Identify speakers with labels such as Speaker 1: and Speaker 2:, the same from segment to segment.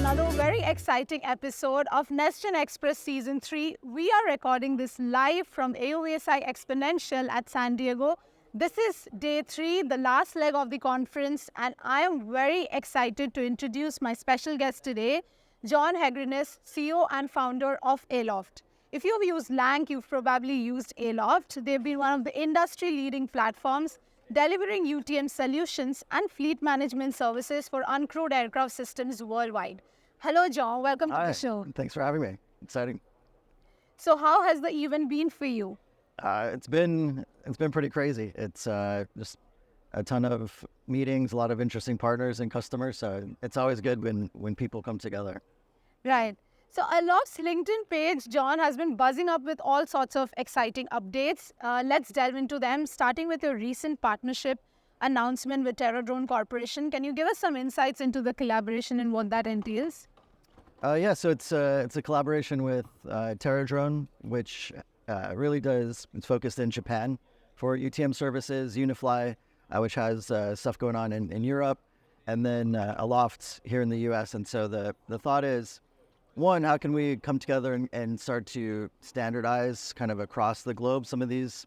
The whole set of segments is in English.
Speaker 1: another very exciting episode of NestGen Xpress Season 3. We are recording this live from AOSI Exponential at San Diego. This is day 3, the last leg of the conference, and I am very excited to introduce my special guest today, Jon Hegranes, CEO and founder of Aloft. If you've used LANC, you've probably used Aloft. They've been one of the industry-leading platforms delivering UTM solutions and fleet management services for uncrewed aircraft systems worldwide. Hello, Jon. Welcome to the show.
Speaker 2: Thanks for having me. Exciting.
Speaker 1: So how has the event been for you?
Speaker 2: It's been pretty crazy. It's just a ton of meetings, a lot of interesting partners and customers. So it's always good when people come together.
Speaker 1: Right. So Aloft's LinkedIn page, Jon, has been buzzing up with all sorts of exciting updates. Let's delve into them, starting with your recent partnership announcement with Terradrone Corporation. Can you give us some insights into the collaboration and what that entails?
Speaker 2: So it's a collaboration with Terradrone, which it's focused in Japan for UTM services, Unifly, which has stuff going on in Europe, and then Aloft here in the US. And so the thought is, one, how can we come together and start to standardize kind of across the globe some of these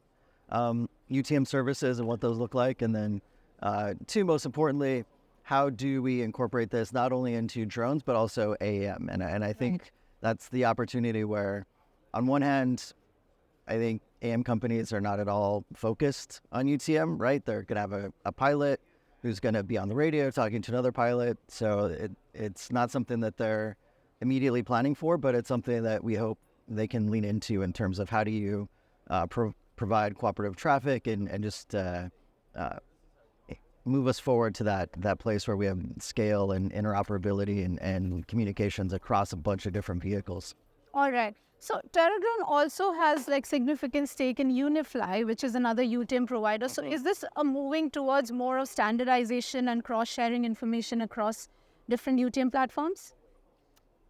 Speaker 2: UTM services and what those look like? And then two, most importantly, how do we incorporate this not only into drones, but also AAM? And I think that's the opportunity where, on one hand, I think AM companies are not at all focused on UTM, right? They're going to have a pilot who's going to be on the radio talking to another pilot. So it's not something that they're immediately planning for, but it's something that we hope they can lean into in terms of how do you provide cooperative traffic and just move us forward to that place where we have scale and interoperability and communications across a bunch of different vehicles.
Speaker 1: All right. So Terradrone also has significant stake in Unifly, which is another UTM provider. So is this a moving towards more of standardization and cross-sharing information across different UTM platforms?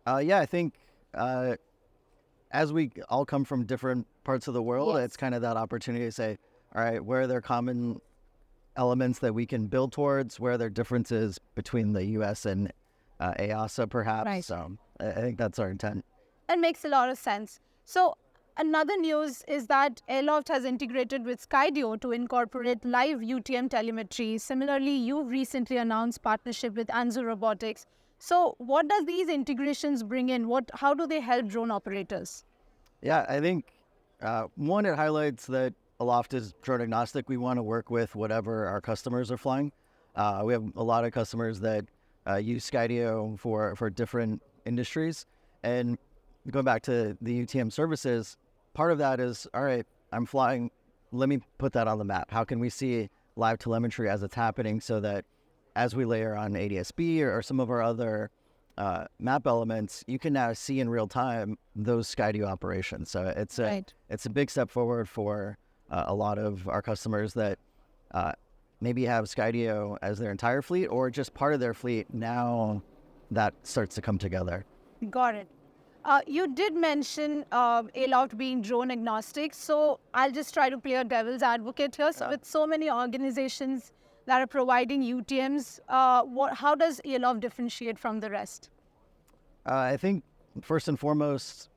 Speaker 2: I think as we all come from different parts of the world, It's kind of that opportunity to say, all right, where are there common elements that we can build towards? Where are there differences between the US and EASA, perhaps?
Speaker 1: Right.
Speaker 2: So I think that's our intent.
Speaker 1: That makes a lot of sense. So another news is that Aloft has integrated with Skydio to incorporate live UTM telemetry. Similarly, you've recently announced partnership with Anzu Robotics. So what does these integrations bring in? How do they help drone operators?
Speaker 2: Yeah, I think one, it highlights that Aloft is drone agnostic. We want to work with whatever our customers are flying. We have a lot of customers that use Skydio for different industries. And going back to the UTM services, part of that is, all right, I'm flying, let me put that on the map. How can we see live telemetry as it's happening so that as we layer on ADS-B or some of our other map elements, you can now see in real time those Skydio operations. So it's a big step forward for a lot of our customers that maybe have Skydio as their entire fleet or just part of their fleet. Now that starts to come together.
Speaker 1: Got it. You did mention Aloft being drone agnostic, so I'll just try to play a devil's advocate here. So with so many organizations that are providing UTMs, how does Aloft differentiate from the rest?
Speaker 2: I think first and foremost,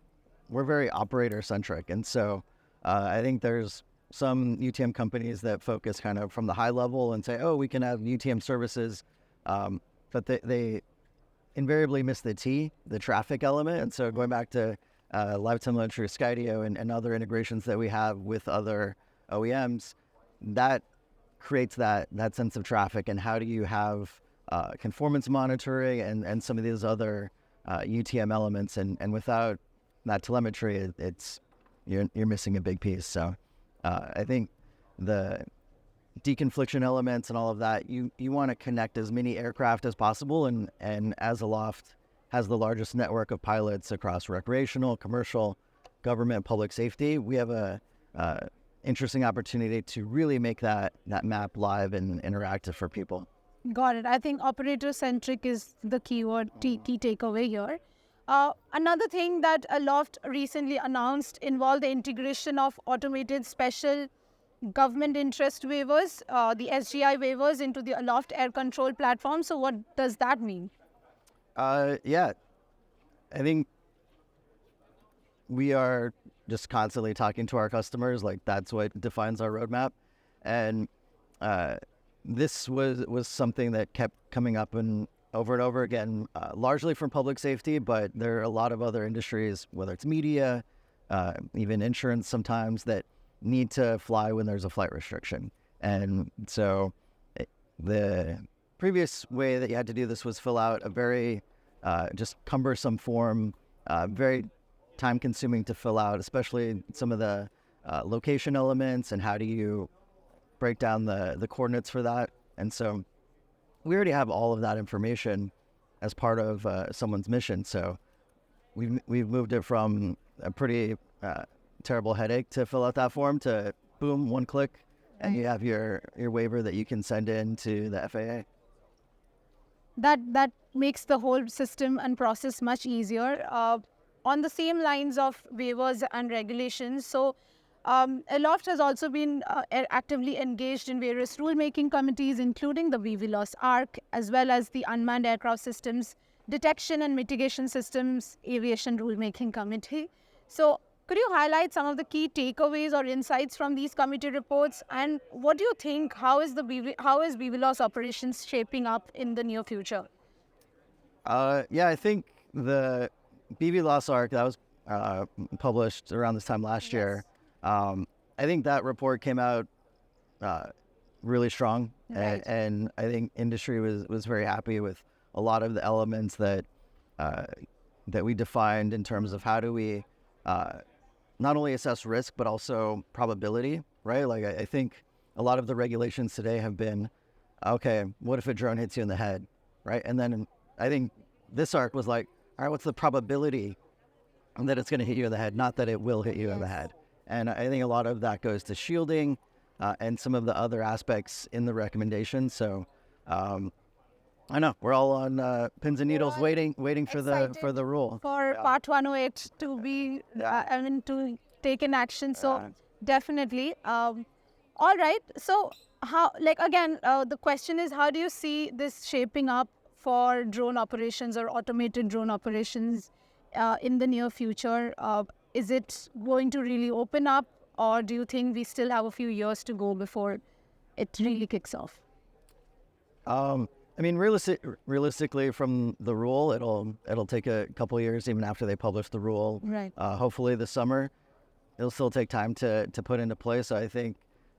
Speaker 2: we're very operator-centric. And so I think there's some UTM companies that focus kind of from the high level and say, oh, we can have UTM services, but they invariably miss the traffic element. And so going back to live telemetry, Skydio, and other integrations that we have with other OEMs, that creates that sense of traffic. And how do you have conformance monitoring and some of these other UTM elements? And without that telemetry, you're missing a big piece. So I think the deconfliction elements and all of that, you want to connect as many aircraft as possible. And as Aloft has the largest network of pilots across recreational, commercial, government, public safety, we have a interesting opportunity to really make that map live and interactive for people.
Speaker 1: Got it. I think operator-centric is the keyword, key takeaway here. Another thing that Aloft recently announced involved the integration of automated special government interest waivers, the SGI waivers, into the Aloft air control platform. So what does that mean?
Speaker 2: I think we are just constantly talking to our customers. Like that's what defines our roadmap. And this was something that kept coming up and over again, largely from public safety, but there are a lot of other industries, whether it's media, even insurance sometimes, that need to fly when there's a flight restriction. And so the previous way that you had to do this was fill out a very just cumbersome form, very time consuming to fill out, especially some of the location elements and how do you break down the coordinates for that. And so we already have all of that information as part of someone's mission. So we've moved it from a pretty terrible headache to fill out that form to boom, one click, and you have your waiver that you can send in to the FAA.
Speaker 1: That makes the whole system and process much easier. On the same lines of waivers and regulations, so Aloft has also been actively engaged in various rulemaking committees, including the BVLOS ARC, as well as the Unmanned Aircraft Systems Detection and Mitigation Systems Aviation Rulemaking Committee. So could you highlight some of the key takeaways or insights from these committee reports? And what do you think, how is BVLOS operations shaping up in the near future?
Speaker 2: Yeah, I think the BVLOS ARC that was published around this time last year, I think that report came out really strong, and I think industry was very happy with a lot of the elements that we defined in terms of how do we not only assess risk but also probability, right? Like I think a lot of the regulations today have been, okay, what if a drone hits you in the head, right? And then I think this ARC was like, all right, what's the probability that it's going to hit you in the head, not that it will hit you in the head. And I think a lot of that goes to shielding and some of the other aspects in the recommendation. So I know we're all on pins and needles, waiting for the rule.
Speaker 1: For Part 108 to be, to take in action. So definitely. All right. So how, the question is, how do you see this shaping up for drone operations or automated drone operations in the near future? Is it going to really open up, or do you think we still have a few years to go before it really kicks off?
Speaker 2: I mean, realistically, from the rule, it'll take a couple of years, even after they publish the rule.
Speaker 1: Right.
Speaker 2: Hopefully this summer, it'll still take time to put into place. So I think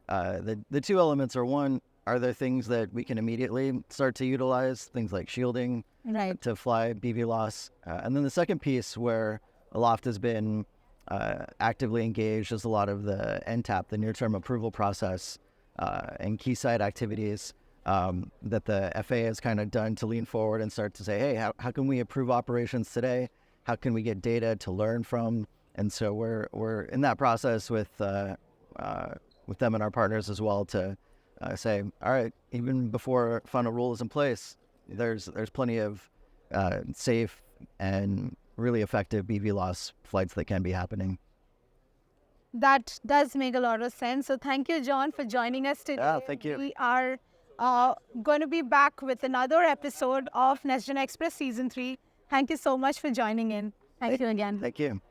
Speaker 2: the two elements are, one, are there things that we can immediately start to utilize, things like shielding,
Speaker 1: right,
Speaker 2: to fly BVLOS? And then the second piece where Aloft has been actively engaged is a lot of the NTAP, the near-term approval process, and key site activities that the FAA has kind of done to lean forward and start to say, hey, how can we improve operations today? How can we get data to learn from? And so we're in that process with them and our partners as well to say, all right, even before final rule is in place, there's plenty of safe and really effective BVLOS flights that can be happening.
Speaker 1: That does make a lot of sense. So thank you, Jon, for joining us today.
Speaker 2: Yeah, thank you.
Speaker 1: We are going to be back with another episode of NestGen Express Season 3. Thank you so much for joining in. Thank you again.
Speaker 2: Thank you.